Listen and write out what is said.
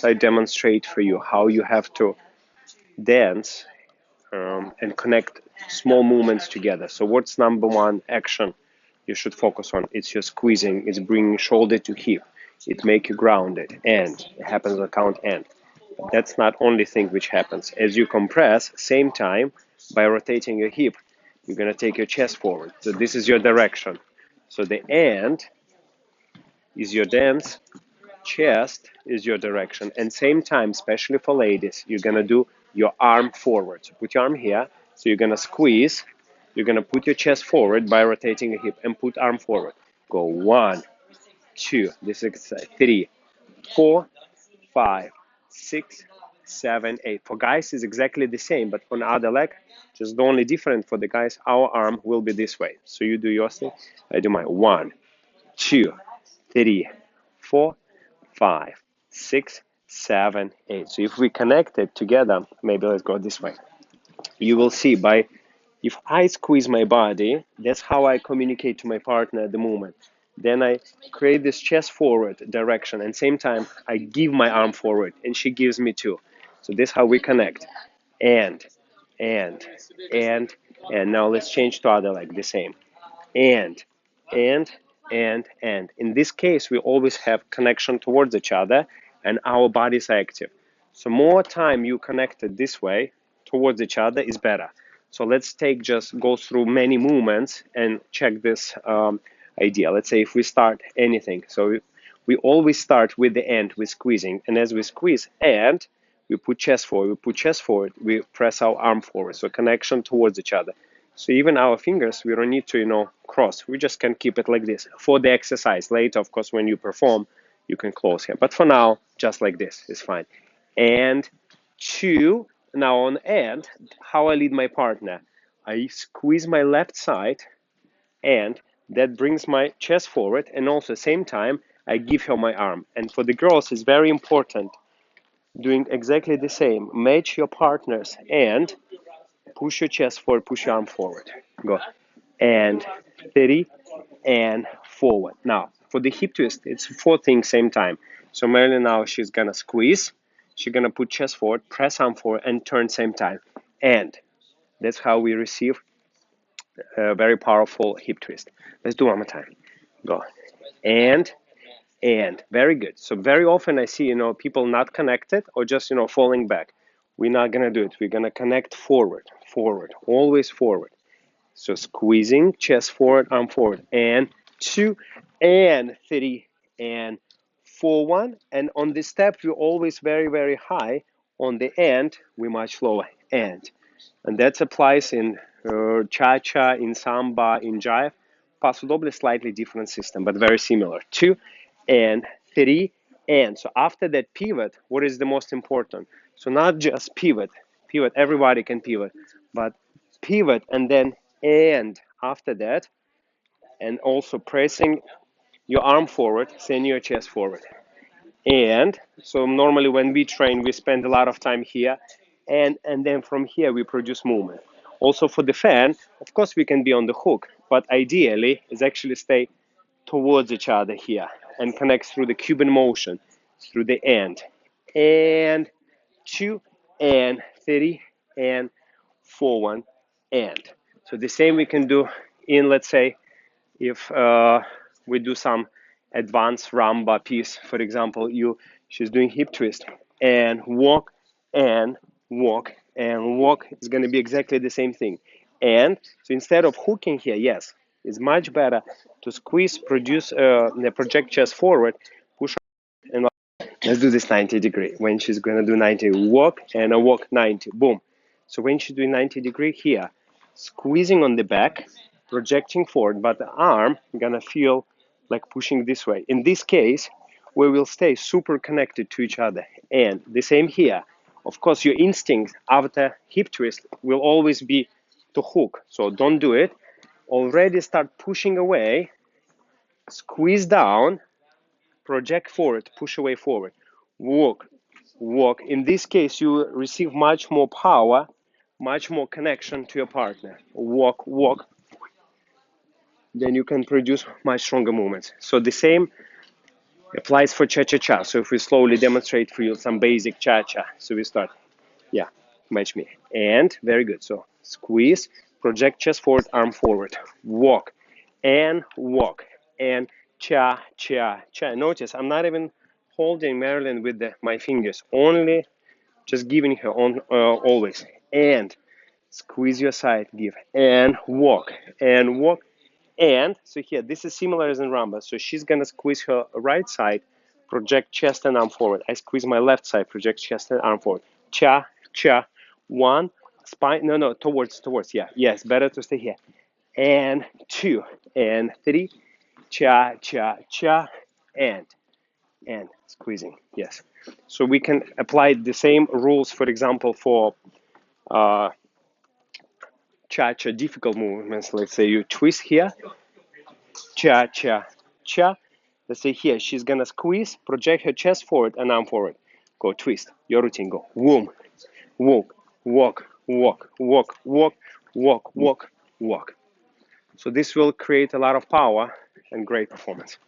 I demonstrate for you how you have to dance and connect small movements together. So what's number one action you should focus on? It's your squeezing, it's bringing shoulder to hip, it make you grounded, and it happens on count and. That's not only thing which happens. As you compress, same time, by rotating your hip, you're gonna take your chest forward. So this is your direction. So the and is your dance, chest is your direction, and same time, especially for ladies, you're gonna do your arm forward. So put your arm here, so you're gonna squeeze, you're gonna put your chest forward by rotating your hip and put arm forward. Go 1, 2, this is 3, 4, 5, 6, 7, 8. For guys, it's exactly the same, but on the other leg, just the only different for the guys, our arm will be this way. So you do your thing, I do my 1, 2, 3, 4, 5, 6, 7, 8. So if we connect it together, maybe let's go this way. You will see if I squeeze my body, that's how I communicate to my partner at the moment. Then I create this chest forward direction, and same time I give my arm forward, and she gives me too. So this is how we connect. And, and, and, and now let's change to other leg, the same. And, and, and. In this case, we always have connection towards each other, and our bodies are active. So more time you connected this way towards each other is better. So let's go through many movements and check this idea. Let's say if we start anything. So we always start with the end, with squeezing. And as we squeeze and, we put chest forward, we press our arm forward. So connection towards each other. So even our fingers, we don't need to, cross. We just can keep it like this. For the exercise, later, of course, when you perform, you can close here. But for now, just like this is fine. And 2, now on and, how I lead my partner. I squeeze my left side, and that brings my chest forward, and also same time, I give her my arm. And for the girls, it's very important, doing exactly the same. Match your partners, and push your chest forward, push your arm forward. Go. And 3, and forward. Now, for the hip twist, it's 4 things same time. So Marilyn now, she's gonna squeeze, she's gonna put chest forward, press arm forward, and turn same time. And that's how we receive a very powerful hip twist. Let's do one more time. Go. And very good. So very often I see, people not connected or just, falling back. We're not gonna do it. We're gonna connect forward, always forward. So squeezing, chest forward, arm forward, and 2, and 3, and 4, 1. And on this step, we're always very, very high. On the end, we're much lower. And that applies in cha-cha, in samba, in jive. Paso doble, slightly different system, but very similar. 2, and 3, and. So after that pivot, what is the most important? So not just pivot, everybody can pivot, but pivot and then and after that, and also pressing your arm forward, send your chest forward. And so normally when we train, we spend a lot of time here, and then from here we produce movement. Also for the fan, of course we can be on the hook, but ideally is actually stay towards each other here and connect through the Cuban motion, through the and 2, and 3, and 4, 1, and. So the same we can do in, let's say, if we do some advanced rumba piece, for example, she's doing hip twist and walk and walk and walk. It's going to be exactly the same thing. And so instead of hooking here, yes, it's much better to squeeze, produce the project chest forward, push, and let's do this 90 degree. When she's going to do 90, walk and a walk 90, boom. So when she's doing 90 degree here, squeezing on the back, projecting forward, but the arm gonna feel like pushing this way. In this case, we will stay super connected to each other. And the same here. Of course, your instinct after hip twist will always be to hook. So don't do it. Already start pushing away, squeeze down, project forward, push away forward. Walk, walk. In this case, you receive much more power, much more connection to your partner. Walk, walk. Then you can produce much stronger movements. So the same Applies for cha-cha-cha. So if we slowly demonstrate for you some basic cha-cha. So we start, yeah, match me. And very good. So squeeze, project chest forward, arm forward. Walk and cha-cha-cha. Notice I'm not even holding Marilyn with my fingers, only just giving her on always. And squeeze your side, give, and walk, and so here, this is similar as in rumba. So she's gonna squeeze her right side, project chest and arm forward. I squeeze my left side, project chest and arm forward. Cha, cha, one, spine, no, towards, yeah, yes, better to stay here. And two, and three, cha, cha, cha, and squeezing, yes. So we can apply the same rules, for example, for cha-cha difficult movements. Let's say you twist here, cha, cha, cha. Let's say here, she's gonna squeeze, project her chest forward and arm forward. Go twist, your routine, go. Boom, walk, walk, walk, walk, walk, walk, walk, walk. So this will create a lot of power and great performance.